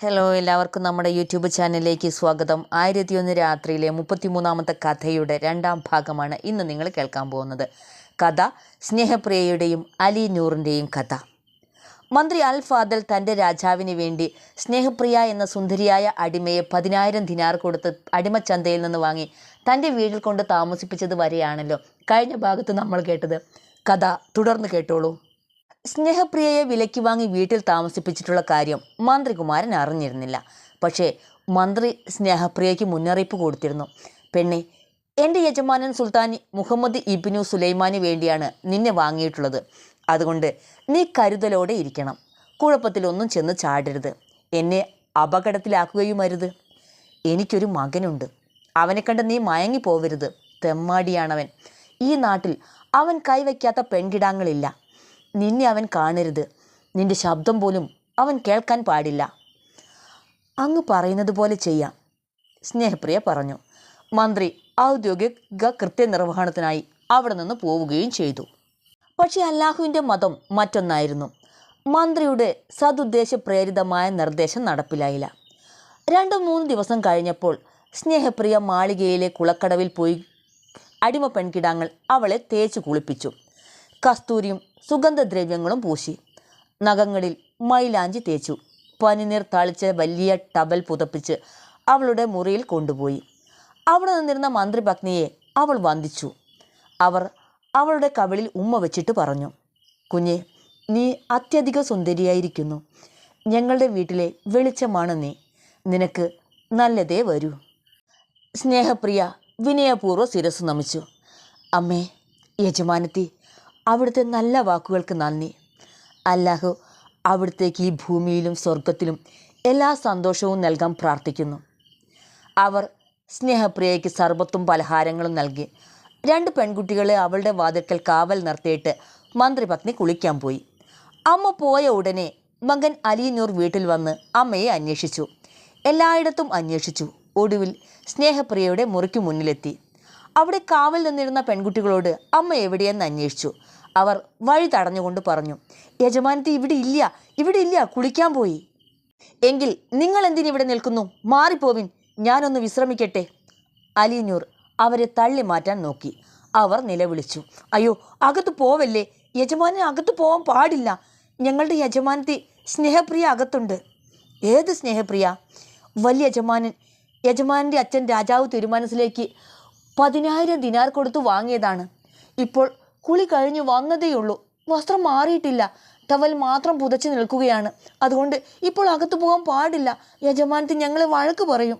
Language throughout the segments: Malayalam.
ഹലോ, എല്ലാവർക്കും നമ്മുടെ യൂട്യൂബ് ചാനലിലേക്ക് സ്വാഗതം. 1001 രാത്രിയിലെ 33ാമത്തെ കഥയുടെ രണ്ടാം ഭാഗമാണ് ഇന്ന് നിങ്ങൾ കേൾക്കാൻ പോകുന്നത്. കഥ സ്നേഹപ്രിയയുടെയും അലി നൂറിൻ്റെയും കഥ. മന്ത്രി അൽ ഫാദൽ തൻ്റെ രാജാവിന് വേണ്ടി സ്നേഹപ്രിയ എന്ന സുന്ദരിയായ അടിമയെ 10,000 ദിനാർ കൊടുത്ത് അടിമച്ചന്തയിൽ നിന്ന് വാങ്ങി തൻ്റെ വീട്ടിൽ കൊണ്ട് താമസിപ്പിച്ചത് വരെയാണല്ലോ കഴിഞ്ഞ ഭാഗത്ത് നമ്മൾ കേട്ടത്. കഥ തുടർന്ന് കേട്ടോളൂ. സ്നേഹപ്രിയയെ വിലയ്ക്ക് വാങ്ങി വീട്ടിൽ താമസിപ്പിച്ചിട്ടുള്ള കാര്യം മന്ത്രികുമാരൻ അറിഞ്ഞിരുന്നില്ല. പക്ഷേ മന്ത്രി സ്നേഹപ്രിയയ്ക്ക് മുന്നറിയിപ്പ് കൊടുത്തിരുന്നു. പെണ്ണെ, എൻ്റെ യജമാനൻ സുൽത്താൻ മുഹമ്മദ് ഇബ്നു സുലൈമാന് വേണ്ടിയാണ് നിന്നെ വാങ്ങിയിട്ടുള്ളത്. അതുകൊണ്ട് നീ കരുതലോടെ ഇരിക്കണം. കുഴപ്പത്തിലൊന്നും ചെന്ന് ചാടരുത്. എന്നെ അപകടത്തിലാക്കുകയുമരുത്. എനിക്കൊരു മകനുണ്ട്. അവനെ കണ്ട് നീ മയങ്ങിപ്പോവരുത്. തെമ്മാടിയാണവൻ. ഈ നാട്ടിൽ അവൻ കൈവയ്ക്കാത്ത പെൺകിടാങ്ങളില്ല. നിന്നെ അവൻ കാണരുത്. നിന്റെ ശബ്ദം പോലും അവൻ കേൾക്കാൻ പാടില്ല. അങ്ങ് പറയുന്നത് പോലെ ചെയ്യാം, സ്നേഹപ്രിയ പറഞ്ഞു. മന്ത്രി ഔദ്യോഗിക കൃത്യനിർവഹണത്തിനായി അവിടെ നിന്ന് പോവുകയും ചെയ്തു. പക്ഷേ അല്ലാഹുവിൻ്റെ മതം മറ്റൊന്നായിരുന്നു. മന്ത്രിയുടെ സതുദ്ദേശപ്രേരിതമായ നിർദ്ദേശം നടപ്പിലായില്ല. 2-3 ദിവസം കഴിഞ്ഞപ്പോൾ സ്നേഹപ്രിയ മാളികയിലെ കുളക്കടവിൽ പോയി അടിമ പെൺകിടാങ്ങൾ അവളെ തേച്ചു കുളിപ്പിച്ചു. കസ്തൂരിയും സുഗന്ധദ്രവ്യങ്ങളും പൂശി. നഖങ്ങളിൽ മൈലാഞ്ചി തേച്ചു. പനിനീർ തളിച്ച വലിയ ടബൽ പുതപ്പിച്ച് അവളുടെ മുറിയിൽ കൊണ്ടുപോയി. അവിടെ നിന്നിരുന്ന മന്ത്രിപത്നിയെ അവൾ വന്ദിച്ചു. അവർ അവളുടെ കവിളിൽ ഉമ്മ വെച്ചിട്ട് പറഞ്ഞു, കുഞ്ഞെ, നീ അത്യധിക സുന്ദരിയായിരിക്കുന്നു. ഞങ്ങളുടെ വീട്ടിലെ വെളിച്ചമാണ് നീ. നിനക്ക് നല്ലതേ വരൂ. സ്നേഹപ്രിയ വിനയപൂർവ്വം ശിരസ്സു നമിച്ചു. അമ്മേ, യജമാനത്തി, അവിടുത്തെ നല്ല വാക്കുകൾക്ക് നന്ദി. അല്ലാഹു അവിടുത്തേക്ക് ഈ ഭൂമിയിലും സ്വർഗത്തിലും എല്ലാ സന്തോഷവും നൽകാൻ പ്രാർത്ഥിക്കുന്നു. അവർ സ്നേഹപ്രിയയ്ക്ക് സർബത്തും പലഹാരങ്ങളും നൽകി. 2 പെൺകുട്ടികളെ അവളുടെ വാതിൽക്കൽ കാവൽ നിർത്തിയിട്ട് മന്ത്രിപത്നി കുളിക്കാൻ പോയി. അമ്മ പോയ ഉടനെ മകൻ അലി നൂർ വീട്ടിൽ വന്ന് അമ്മയെ അന്വേഷിച്ചു. എല്ലായിടത്തും അന്വേഷിച്ചു. ഒടുവിൽ സ്നേഹപ്രിയയുടെ മുറിക്ക് മുന്നിലെത്തി. അവിടെ കാവൽ നിന്നിരുന്ന പെൺകുട്ടികളോട് അമ്മ എവിടെയെന്ന് അന്വേഷിച്ചു. അവർ വഴി തടഞ്ഞുകൊണ്ട് പറഞ്ഞു, യജമാനത്തി ഇവിടെ ഇല്ല, കുളിക്കാൻ പോയി. എങ്കിൽ നിങ്ങൾ എന്തിനിവിടെ നിൽക്കുന്നു? മാറിപ്പോവിൻ, ഞാനൊന്ന് വിശ്രമിക്കട്ടെ. അലി നൂർ അവരെ തള്ളി മാറ്റാൻ നോക്കി. അവർ നിലവിളിച്ചു, അയ്യോ, അകത്ത് പോവല്ലേ, യജമാനൻ അകത്ത് പോവാൻ പാടില്ല. ഞങ്ങളുടെ യജമാനത്തി സ്നേഹപ്രിയ അകത്തുണ്ട്. ഏത് സ്നേഹപ്രിയ? വലിയ യജമാനൻ്റെ അച്ഛൻ രാജാവ് തിരുമനസിലേക്ക് 10,000 ദിനാർ കൊടുത്തു വാങ്ങിയതാണ്. ഇപ്പോൾ കുളി കഴിഞ്ഞു വന്നതേയുള്ളൂ. വസ്ത്രം മാറിയിട്ടില്ല. ടവൽ മാത്രം പുതച്ച് നിൽക്കുകയാണ്. അതുകൊണ്ട് ഇപ്പോൾ അകത്തു പോകാൻ പാടില്ല. യജമാനത്തി ഞങ്ങളെ വഴക്ക് പറയും.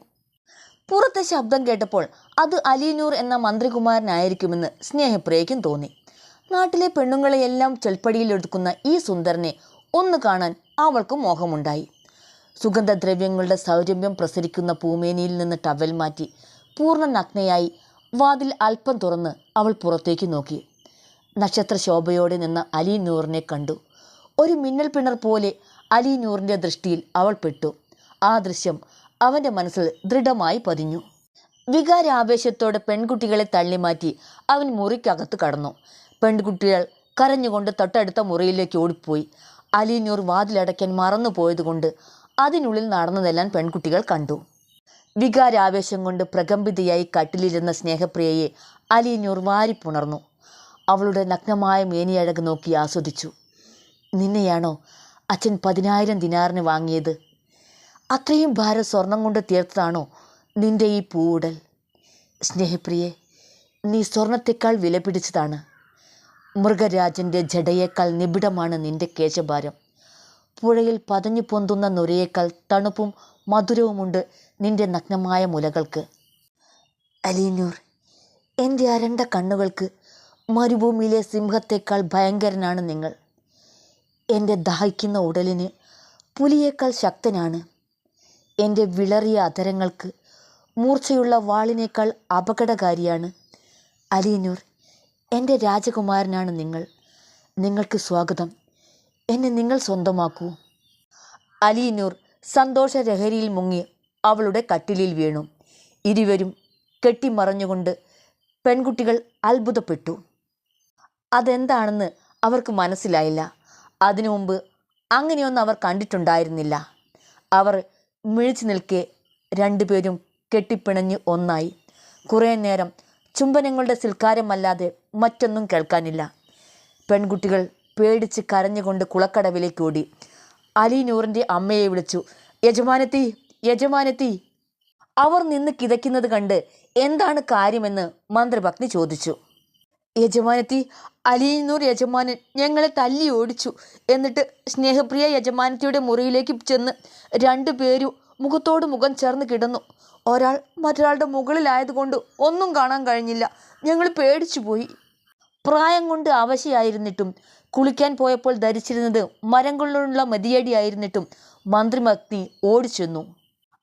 പുറത്തെ ശബ്ദം കേട്ടപ്പോൾ അത് അലി നൂർ എന്ന മന്ത്രികുമാരനായിരിക്കുമെന്ന് സ്നേഹപ്രിയയ്ക്കും തോന്നി. നാട്ടിലെ പെണ്ണുങ്ങളെയെല്ലാം ചെൽപ്പടിയിലെടുക്കുന്ന ഈ സുന്ദരനെ ഒന്ന് കാണാൻ അവൾക്ക് മോഹമുണ്ടായി. സുഗന്ധദ്രവ്യങ്ങളുടെ സൗരഭ്യം പ്രസരിക്കുന്ന പൂമേനിയിൽ നിന്ന് ടവൽ മാറ്റി പൂർണ്ണ നഗ്നയായി വാതിൽ അല്പം തുറന്ന് അവൾ പുറത്തേക്ക് നോക്കി. നക്ഷത്രശോഭയോടെ നിന്ന അലി നൂറിനെ കണ്ടു. ഒരു മിന്നൽ പിണർ പോലെ അലി നൂറിൻ്റെ ദൃഷ്ടിയിൽ അവൾ പെട്ടു. ആ ദൃശ്യം അവൻ്റെ മനസ്സിൽ ദൃഢമായി പതിഞ്ഞു. വികാരാവേശത്തോടെ പെൺകുട്ടികളെ തള്ളിമാറ്റി അവൻ മുറിക്കകത്ത് കടന്നു. പെൺകുട്ടികൾ കരഞ്ഞുകൊണ്ട് തൊട്ടടുത്ത മുറിയിലേക്ക് ഓടിപ്പോയി. അലി നൂർ വാതിലടയ്ക്കാൻ മറന്നു പോയതുകൊണ്ട് അതിനുള്ളിൽ നടന്നതെല്ലാം പെൺകുട്ടികൾ കണ്ടു. വികാരാവേശം കൊണ്ട് പ്രകമ്പിതയായി കട്ടിലിരുന്ന സ്നേഹപ്രിയയെ അലി നൂർ വാരിപ്പുണർന്നു. അവളുടെ നഗ്നമായ മേനിയഴക് നോക്കി ആസ്വദിച്ചു. നിന്നെയാണോ അച്ഛൻ 10,000 ദിനാറിന് വാങ്ങിയത്? അത്രയും ഭാരം സ്വർണം കൊണ്ട് തീർത്തതാണോ നിന്റെ ഈ പൂവുടൽ? സ്നേഹപ്രിയെ, നീ സ്വർണത്തെക്കാൾ വില പിടിച്ചതാണ്. മൃഗരാജൻ്റെ ജടയേക്കാൾ നിബിഡമാണ് നിന്റെ കേശഭാരം. പുഴയിൽ പതഞ്ഞു പൊന്തുന്ന നുരയേക്കാൾ തണുപ്പും മധുരവുമുണ്ട് നിന്റെ നഗ്നമായ മുലകൾക്ക്. അലി നൂർ, എൻ്റെ അരണ്ട കണ്ണുകൾക്ക് മരുഭൂമിയിലെ സിംഹത്തേക്കാൾ ഭയങ്കരനാണ് നിങ്ങൾ. എൻ്റെ ദാഹിക്കുന്ന ഉടലിന് പുലിയേക്കാൾ ശക്തനാണ്. എൻ്റെ വിളറിയ അധരങ്ങൾക്ക് മൂർച്ചയുള്ള വാളിനേക്കാൾ അപകടകാരിയാണ്. അലി നൂർ, എൻ്റെ രാജകുമാരനാണ് നിങ്ങൾ. നിങ്ങൾക്ക് സ്വാഗതം. എന്നെ നിങ്ങൾ സ്വന്തമാക്കൂ. അലി നൂർ സന്തോഷലഹരിയിൽ മുങ്ങി അവളുടെ കട്ടിലിൽ വീണു. ഇരുവരും കെട്ടിമറഞ്ഞുകൊണ്ട് പെൺകുട്ടികൾ അത്ഭുതപ്പെട്ടു. അതെന്താണെന്ന് അവർക്ക് മനസ്സിലായില്ല. അതിനു മുമ്പ് അങ്ങനെയൊന്നും അവർ കണ്ടിട്ടുണ്ടായിരുന്നില്ല. അവർ മിഴിച്ചു നിൽക്കെ രണ്ടുപേരും കെട്ടിപ്പിണഞ്ഞ് ഒന്നായി. കുറേ നേരം ചുംബനങ്ങളുടെ സിൽക്കാരമല്ലാതെ മറ്റൊന്നും കേൾക്കാനില്ല. പെൺകുട്ടികൾ പേടിച്ച് കരഞ്ഞുകൊണ്ട് കുളക്കടവിലേക്ക് ഓടി. അലി നൂറിൻ്റെ അമ്മയെ വിളിച്ചു. യജമാനത്തി, യജമാനത്തി. അവർ നിന്ന് കിതയ്ക്കുന്നത് കണ്ട് എന്താണ് കാര്യമെന്ന് മന്ത്രിപത്നി ചോദിച്ചു. യജമാനത്തി, അലിനൂർ യജമാനൻ ഞങ്ങളെ തല്ലി ഓടിച്ചു. എന്നിട്ട് സ്നേഹപ്രിയ യജമാനത്തിയുടെ മുറിയിലേക്ക് ചെന്ന് രണ്ടുപേരും മുഖത്തോട് മുഖം ചേർന്ന് കിടന്നു. ഒരാൾ മറ്റൊരാളുടെ മുകളിലായതുകൊണ്ട് ഒന്നും കാണാൻ കഴിഞ്ഞില്ല. ഞങ്ങൾ പേടിച്ചു പോയി. പ്രായം കൊണ്ട് അവശയായിരുന്നിട്ടും കുളിക്കാൻ പോയപ്പോൾ ധരിച്ചിരുന്നത് മരം കൊണ്ടുള്ള മതിയടിയായിരുന്നിട്ടും മന്ത്രിപത്നി ഓടിച്ചെന്നു.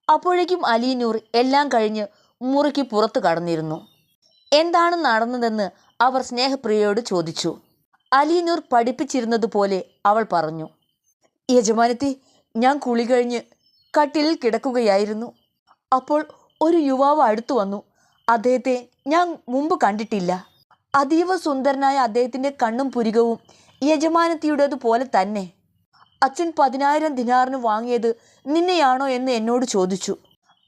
അപ്പോഴേക്കും അലിനൂർ എല്ലാം കഴിഞ്ഞ് മുറിക്ക് പുറത്ത് കടന്നിരുന്നു. എന്താണ് നടന്നതെന്ന് അവർ സ്നേഹപ്രിയയോട് ചോദിച്ചു. അലിനൂർ പഠിപ്പിച്ചിരുന്നതുപോലെ അവൾ പറഞ്ഞു. യജമാനത്തി, ഞാൻ കുളി കഴിഞ്ഞ് കട്ടിലിൽ കിടക്കുകയായിരുന്നു. അപ്പോൾ ഒരു യുവാവ് അടുത്തു വന്നു. അദ്ദേഹത്തെ ഞാൻ മുമ്പ് കണ്ടിട്ടില്ല. അതീവ സുന്ദരനായ അദ്ദേഹത്തിൻ്റെ കണ്ണും പുരികവും യജമാനത്തിയുടേതുപോലെ തന്നെ. അച്ഛൻ 10,000 ദിനാറിന് വാങ്ങിയത് നിന്നെയാണോ എന്ന് എന്നോട് ചോദിച്ചു.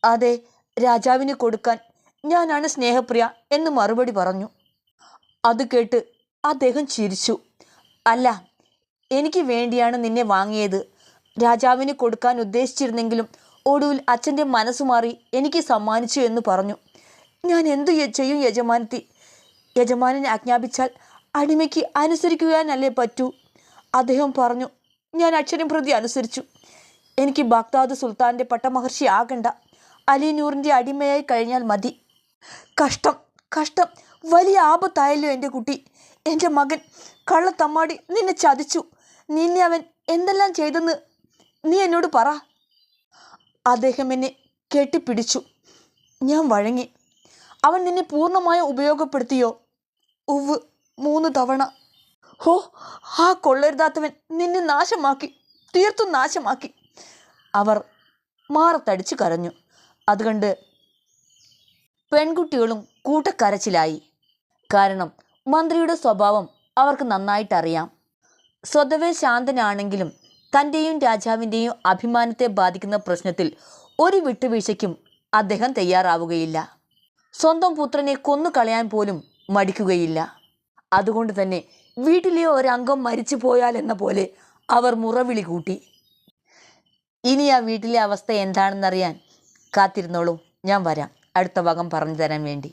അതെ, രാജാവിന് കൊടുക്കാൻ ഞാനാണ് സ്നേഹപ്രിയ എന്ന് മറുപടി പറഞ്ഞു. അത് കേട്ട് അദ്ദേഹം ചിരിച്ചു. അല്ല, എനിക്ക് വേണ്ടിയാണ് നിന്നെ വാങ്ങിയത്. രാജാവിന് കൊടുക്കാൻ ഉദ്ദേശിച്ചിരുന്നെങ്കിലും ഒടുവിൽ അച്ഛൻ്റെ മനസ്സ് മാറി എനിക്ക് സമ്മാനിച്ചു എന്ന് പറഞ്ഞു. ഞാൻ എന്തു ചെയ്യും യജമാനത്തി? യജമാനൻ ആജ്ഞാപിച്ചാൽ അടിമയ്ക്ക് അനുസരിക്കുവാനല്ലേ പറ്റൂ. അദ്ദേഹം പറഞ്ഞു. ഞാൻ അക്ഷരം പ്രതി അനുസരിച്ചു. എനിക്ക് ബാഗ്ദാദ് സുൽത്താൻ്റെ പട്ടമഹർഷി ആകണ്ട. അലിനൂറിൻ്റെ അടിമയായി കഴിഞ്ഞാൽ മതി. കഷ്ടം, കഷ്ടം, വലിയ ആപത്തായല്ലോ എൻ്റെ കുട്ടി. എൻ്റെ മകൻ കള്ളത്തമ്മാടി നിന്നെ ചതിച്ചു. നിന്നെ അവൻ എന്തെല്ലാം ചെയ്തെന്ന് നീ എന്നോട് പറ. അദ്ദേഹം എന്നെ കെട്ടിപ്പിടിച്ചു. ഞാൻ വഴങ്ങി. അവൻ നിന്നെ പൂർണ്ണമായി ഉപയോഗപ്പെടുത്തിയോ? ഉവ്, 3 തവണ. ഹോ, ആ കൊള്ളരുതാത്തവൻ നിന്നെ നാശമാക്കി, തീർത്തും നാശമാക്കി. അവർ മാറത്തടിച്ചു കരഞ്ഞു. അതുകൊണ്ട് പെൺകുട്ടികളും കൂട്ടക്കരച്ചിലായി. കാരണം മന്ത്രിയുടെ സ്വഭാവം അവർക്ക് നന്നായിട്ടറിയാം. സ്വതവേ ശാന്തനാണെങ്കിലും തൻ്റെയും രാജാവിൻ്റെയും അഭിമാനത്തെ ബാധിക്കുന്ന പ്രശ്നത്തിൽ ഒരു വിട്ടുവീഴ്ചയ്ക്കും അദ്ദേഹം തയ്യാറാവുകയില്ല. സ്വന്തം പുത്രനെ കൊന്നുകളയാൻ പോലും മടിക്കുകയില്ല. അതുകൊണ്ട് തന്നെ വീട്ടിലെ ഒരംഗം മരിച്ചു പോയാൽ എന്ന പോലെ അവർ മുറവിളി കൂട്ടി. ഇനി ആ വീട്ടിലെ അവസ്ഥ എന്താണെന്നറിയാൻ കാത്തിരുന്നോളൂ. ഞാൻ വരാം അടുത്ത ഭാഗം പറഞ്ഞു തരാൻ വേണ്ടി.